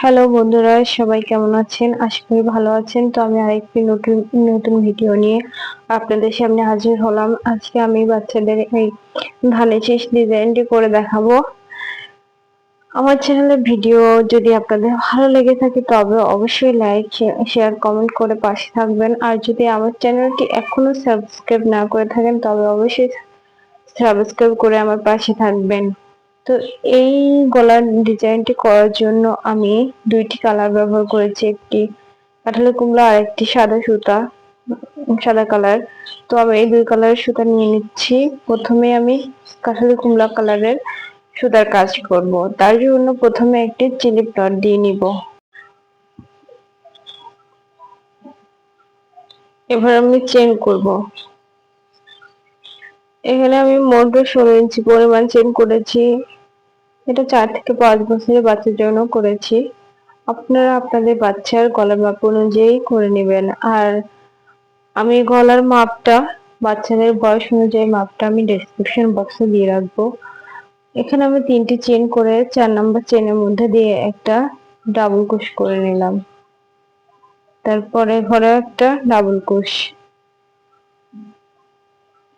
Hello বন্ধুরা, সবাই কেমন আছেন? আশা করি ভালো আছেন। তো আমি আরেকটি নতুন নতুন ভিডিও নিয়ে আপনাদের সামনে হাজির হলাম। আজকে আমি বাচ্চাদের এই ধানের শীষ ডিজাইনটি করে দেখাবো। আমার চ্যানেলের ভিডিও যদি আপনাদের ভালো লেগে থাকে তবে অবশ্যই লাইক, শেয়ার, কমেন্ট করে পাশে থাকবেন। আর যদি আমার চ্যানেলটি এখনো সাবস্ক্রাইব না করে থাকেন তবে অবশ্যই সাবস্ক্রাইব করে আমার পাশে থাকবেন। তো এই গলার ডিজাইনটি করার জন্য আমি দুইটি কালার ব্যবহার করেছি, একটি কাঁঠালি কুমড়া আর একটি সাদা সুতা, সাদা কালার। তো আমি এই দুই কালারের সুতা নিয়ে নিচ্ছি। প্রথমে আমি কাঁঠালি কুমড়া কালারের সুতার কাজ করব। তার জন্য প্রথমে একটি চিলিপ নট দিয়ে নিব। এবার আমি চেন করব। এখানে আমি মোট 16 ইঞ্চি পরিমাণ চেন করেছি। এটা 4 থেকে 5 বছরের বাচ্চার জন্য করেছি। আপনারা আপনাদের বাচ্চার গলার মাপ অনুযায়ী করে নেবেন। আর আমি গলার মাপটা, বাচ্চাদের বয়স অনুযায়ী মাপটা আমি ডেসক্রিপশন বক্সে দিয়ে রাখবো। এখানে আমি 3টি চেন করে 4 নাম্বার চেনের মধ্যে দিয়ে একটা ডাবল ক্রোশ করে নিলাম। তারপরে ঘরে একটা ডাবল ক্রোশ।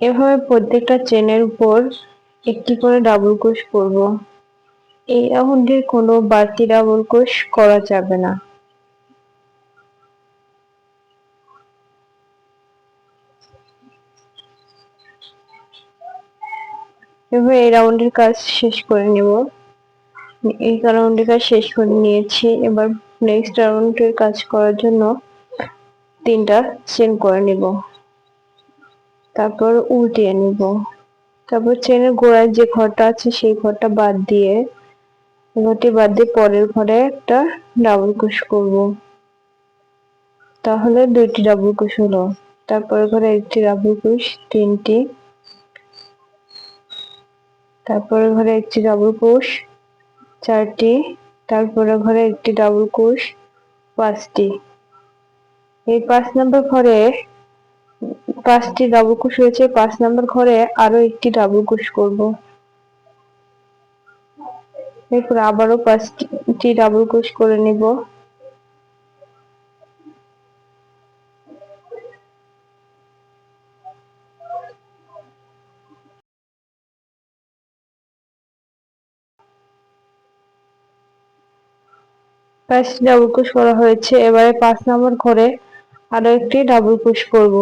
এভাবে প্রত্যেকটা চেনের উপর একটি করে ডাবল ক্রোশ করব। এই রাউন্ডে কোনো বাড়তি ডাবল ক্রোশ করা যাবে না। এভাবে এই রাউন্ডের কাজ শেষ করে নেব। এই রাউন্ডের কাজ শেষ করে নিয়েছি। এবার নেক্সট রাউন্ডের কাজ করার জন্য 3টা চেন করে নিব, তারপর উল্টিয়ে নিব। তারপর চেনের গোড়ায় যে ঘরটা আছে সেই ঘরটা বাদ দিয়ে, ঘরটি বাদ দিয়ে পরের ঘরে একটা ডাবল ক্রোশ করব। তাহলে 2টি ডাবল ক্রোশ হলো। তারপরে ঘরে একটি ডাবল ক্রোশ, 3টি। তারপরে ঘরে একটি ডাবল ক্রোশ, 4টি। তারপরে ঘরে একটি ডাবল ক্রোশ, 5টি। এই 5 নাম্বার ঘরে 5টি ডাবল ক্রোশ হয়েছে। 5 নাম্বার ঘরে আরো একটি ডাবল ক্রোশ করব। এরপর আবারও 5টি ডাবল ক্রোশ করে নিব। পাঁচটি ডাবল ক্রোশ করা হয়েছে। এবারে 5 নাম্বার ঘরে আরো একটি ডাবল ক্রোশ করব।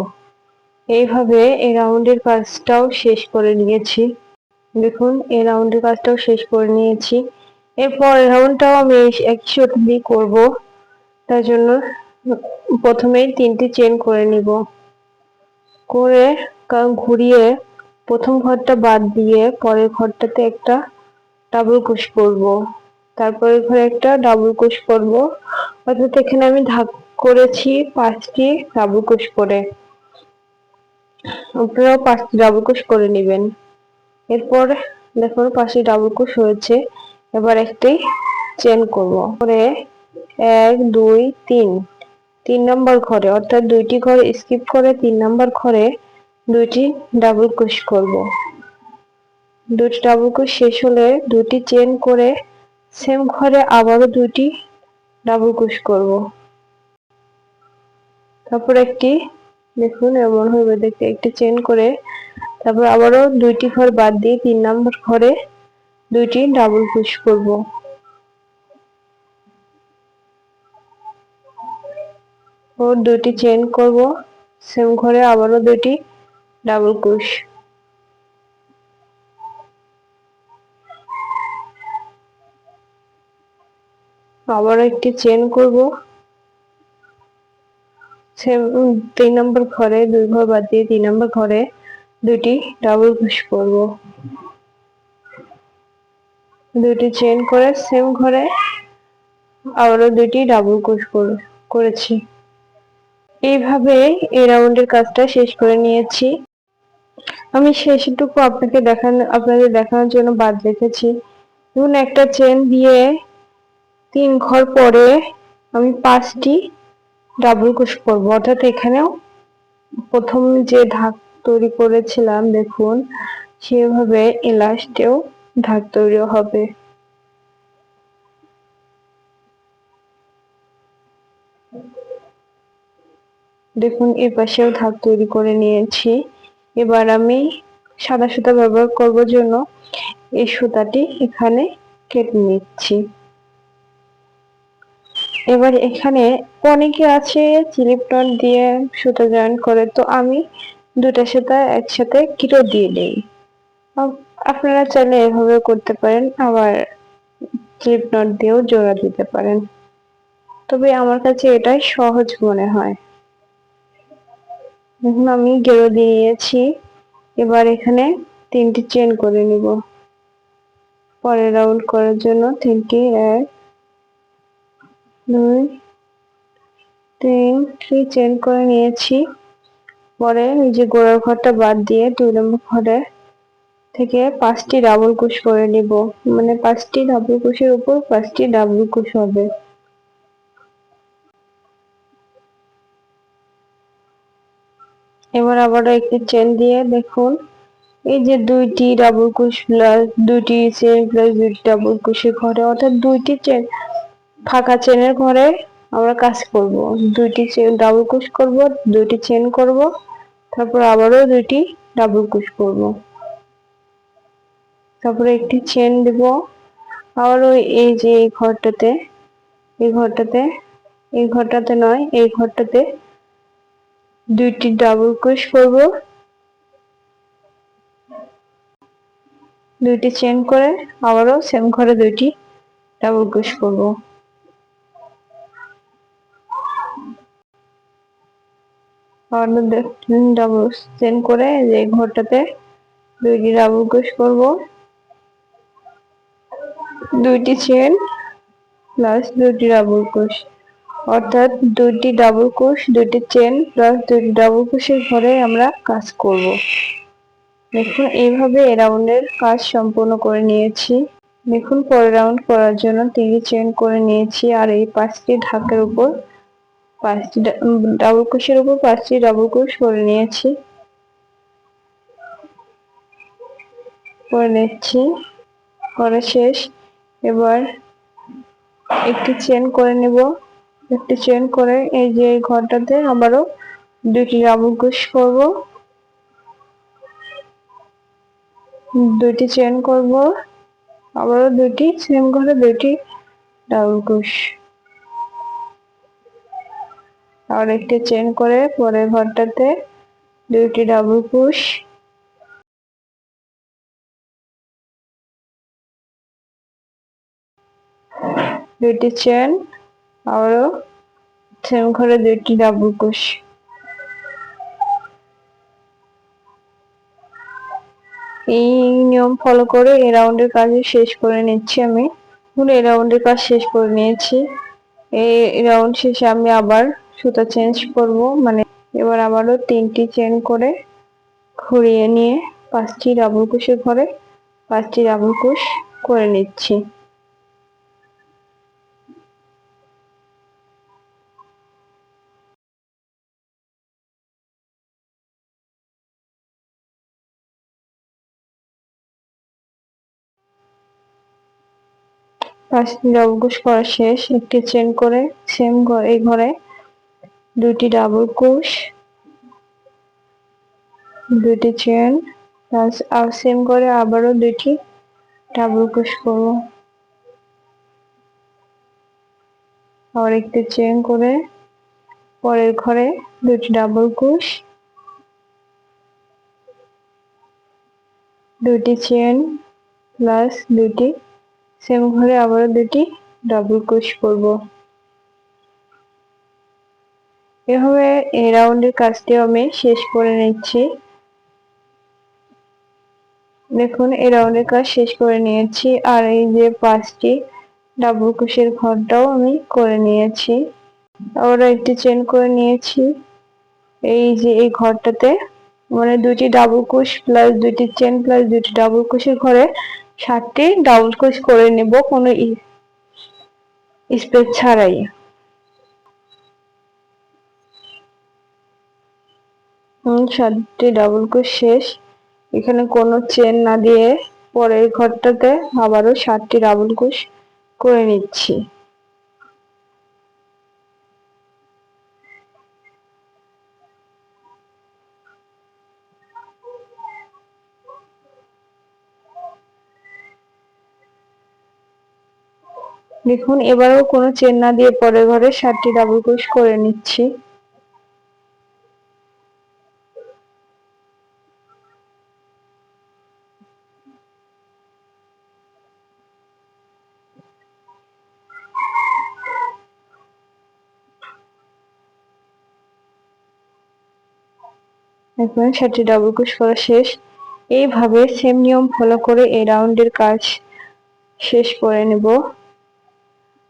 এইভাবে এই রাউন্ডের কাজটাও শেষ করে নিয়েছি। দেখুন, এই রাউন্ডের কাজটাও শেষ করে নিয়েছি। এরপর রাউন্ডটাও আমি একই সুতো দিয়ে করব। তার জন্য প্রথমেই 3টি চেন করে নিব, করে ঘুরিয়ে প্রথম ঘরটা বাদ দিয়ে পরের ঘরটাতে একটা ডাবল ক্রোশ করব। তারপরের ঘরে একটা ডাবল ক্রোশ করব। অর্থাৎ এখানে আমি ভাগ করেছি 5টি ডাবল ক্রোশ করে। আপনারাও 5টি ডাবল ক্রোশ করে নেবেন। এরপর দেখুন 5টি ডাবল ক্রোশ হয়েছে। এবার একটি চেন করব। পরে 1 2 3 নাম্বার ঘরে, অর্থাৎ 2টি ঘর স্কিপ করে 3 নাম্বার ঘরে 2টি ডাবল ক্রোশ করব। 2টি ডাবল ক্রোশ শেষ হলে 2টি চেন করে সেম ঘরে আবারও 2টি ডাবল ক্রোশ করব। তারপর একটি, দেখুন এমন হবে দেখতে, একটি চেন করে তারপর আবারও 2টি ঘর বাদ দিয়ে 3 নাম্বার ঘরে 2টি ডাবল ক্রোশ করব। ও 2টি চেন করব, সেম ঘরে আবারও 2টি ডাবল ক্রোশ। আবার একটি চেন করব, সেম 3 নাম্বার ঘরে 2 ঘর বাদ দিয়ে 3 নাম্বার ঘরে 2টি ডাবল ক্রোশ করব। 2টি চেন করে সেম ঘরে আবারও 2টি ডাবল ক্রোশ করেছি। এইভাবে এই রাউন্ডের কাজটা শেষ করে নিয়েছি। আমি শেষটুকু আপনাদের দেখানোর জন্য বাদ রেখেছি। দেখুন, একটা চেন দিয়ে 3 ঘর পরে আমি 5টি ডাবল ক্রোশ করব। অর্থাৎ এখানেও প্রথম যে ধাপ তৈরি করেছিলাম, দেখুন সেভাবে এই লাস্টেও ধাপ তৈরি হবে। দেখুন এই পাশেও ধাপ তৈরি করে নিয়েছি। এবার আমি সাদা সুতা ব্যবহার করব জন্য এই সুতাটি এখানে কেটে নিচ্ছি। এবার এখানে অনেকে আছে স্লিপ নট দিয়ে সুতা জয়েন করে, তো আমি দুটা সুতা একসাথে কেটে দিয়ে দেই। আপনারা চাইলে এভাবে করতে পারেন, আবার স্লিপ নট দিয়েও জোড়া দিতে পারেন, তবে আমার কাছে এটাই সহজ মনে হয়। এখন আমি গেরো দিয়ে নিয়েছি। এবার এখানে 3টি চেন করে নিব পরের রাউন্ড করার জন্য। 3টি 1 2 3টি চেন করে নিয়েছি। পরে এই যে গোড়ার ঘরটা বাদ দিয়ে 2 নম্বর ঘরে থেকে 5টি ডাবল কুশ করে নিব, মানে 5টি ডাবল কুশের উপর 5টি ডাবল কুশ হবে। এবার আবারও একটি চেন দিয়ে দেখুন এই যে 2টি ডাবল কুশ প্লাস 2টি চেন প্লাস 2টি ডাবল কুশের ঘরে, অর্থাৎ 2টি চেন ফাঁকা চেনের ঘরে আমরা কাজ করব। 2টি চেন ডাবল কুশ করব, 2টি চেন করব, তারপর আবারও 2টি ডাবল কুশ করব, তারপরে একটি চেন দেব। আবারও এই যে এই ঘরটাতে নয়, এই ঘরটাতে 2টি ডাবল কুশ করব, 2টি চেন করে আবারও সেম ঘরে 2টি ডাবল কুশ করব। ডাবল চেন করে যে ঘরটাতে 2টি ডাবল কুশ করব, 2টি চেন প্লাস 2টি ডাবল কুশ, অর্থাৎ 2টি ডাবল কুশ 2টি চেন প্লাস 2টি ডাবল কুশের ঘরে আমরা কাজ করব। দেখুন এইভাবে এই রাউন্ডের কাজ সম্পূর্ণ করে নিয়েছি। দেখুন পরের রাউন্ড করার জন্য 3টি চেন করে নিয়েছি, আর এই 5টি ধাপের উপর 5টি ডাবল কুশের উপর 5টি ডাবল কুশ করে নিয়েছি। করে নিচ্ছি, করা শেষ। এবার একটি চেন করে নেব, একটি চেন করে এই যে ঘরটাতে আবারও 2টি ডাবল কুশ করব, 2টি চেন করব, আবারও 2টি সেম ঘরে 2টি ডাবল কুশ, আর একটি চেন করে পরের ঘরটাতে 2টি ডাবল কুশ, 2টি চেন, আবারও সেম ঘরে 2টি ডাবল কুশ। এই নিয়ম ফলো করে এই রাউন্ডের কাজ শেষ করে নিচ্ছি আমি। এই রাউন্ডের কাজ শেষ করে নিয়েছি। এই রাউন্ড শেষে আমি আবার সুতা চেঞ্জ করব, মানে এবার আবারও 3টি চেন করে ঘুরিয়ে নিয়ে 5টি ডাবল কুশের ঘরে 5টি ডাবল কুশ করে নিচ্ছি। পাঁচটি ডাবল কুশ করা শেষ। একটি চেন করে সেম এই ঘরে 2টি ডাবল কুশ, 2টি চেন প্লাস আর সেম করে আবারও 2টি ডাবল কুশ করব, আর একটি চেন করে পরের ঘরে 2টি ডাবল কুশ, 2টি চেন প্লাস 2টি সেম ঘরে আবারও 2টি ডাবল কুশ করব। এভাবে এই রাউন্ডের কাজটি আমি শেষ করে নিচ্ছি। দেখুন এই রাউন্ডের কাজ শেষ করে নিয়েছি, আর এই যে 5টি ডাবল কুশের ঘরটাও আমি করে নিয়েছি। আবার একটি চেন করে নিয়েছি এই যে এই ঘরটাতে, মানে 2টি ডাবল কুশ প্লাস 2টি চেন প্লাস 2টি ডাবল কুশের ঘরে 7টি ডাবল কুশ করে নেব কোনো স্পেস ছাড়াই। 7টি ডাবল কুশ শেষ। এখানে কোনো চেন না দিয়ে পরের ঘরটাতে আবারও 7টি ডাবল কুশ করে নিচ্ছি। দেখুন এবারও কোনো চেন না দিয়ে পরের ঘরে 7টি ডাবল ক্রোশ করে নিচ্ছি। এখন 7টি ডাবল ক্রোশ করা শেষ। এইভাবে সেম নিয়ম ফলো করে এই রাউন্ডের কাজ শেষ করে নেব।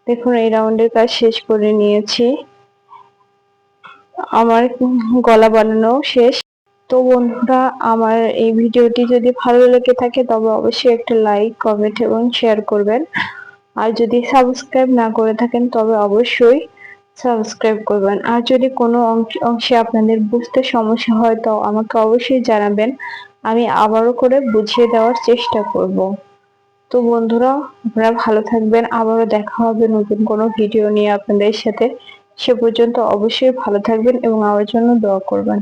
দেখুন এই রাউন্ডের কাজ শেষ করে নিয়েছি, আমার গলা বানানো শেষ। তো বন্ধুরা, আমার এই ভিডিওটি যদি ভালো লেগে থাকে তবে অবশ্যই একটা লাইক, কমেন্ট এবং শেয়ার করবেন। আর যদি সাবস্ক্রাইব না করে থাকেন তবে অবশ্যই সাবস্ক্রাইব করবেন। আর যদি কোনো অংশে আপনাদের বুঝতে সমস্যা হয় তো আমাকে অবশ্যই জানাবেন, আমি আবারও করে বুঝিয়ে দেওয়ার চেষ্টা করব। তো বন্ধুরা, আপনারা ভালো থাকবেন, আবারও দেখা হবে নতুন কোনো ভিডিও নিয়ে আপনাদের সাথে। সে পর্যন্ত অবশ্যই ভালো থাকবেন এবং আমার জন্য দোয়া করবেন।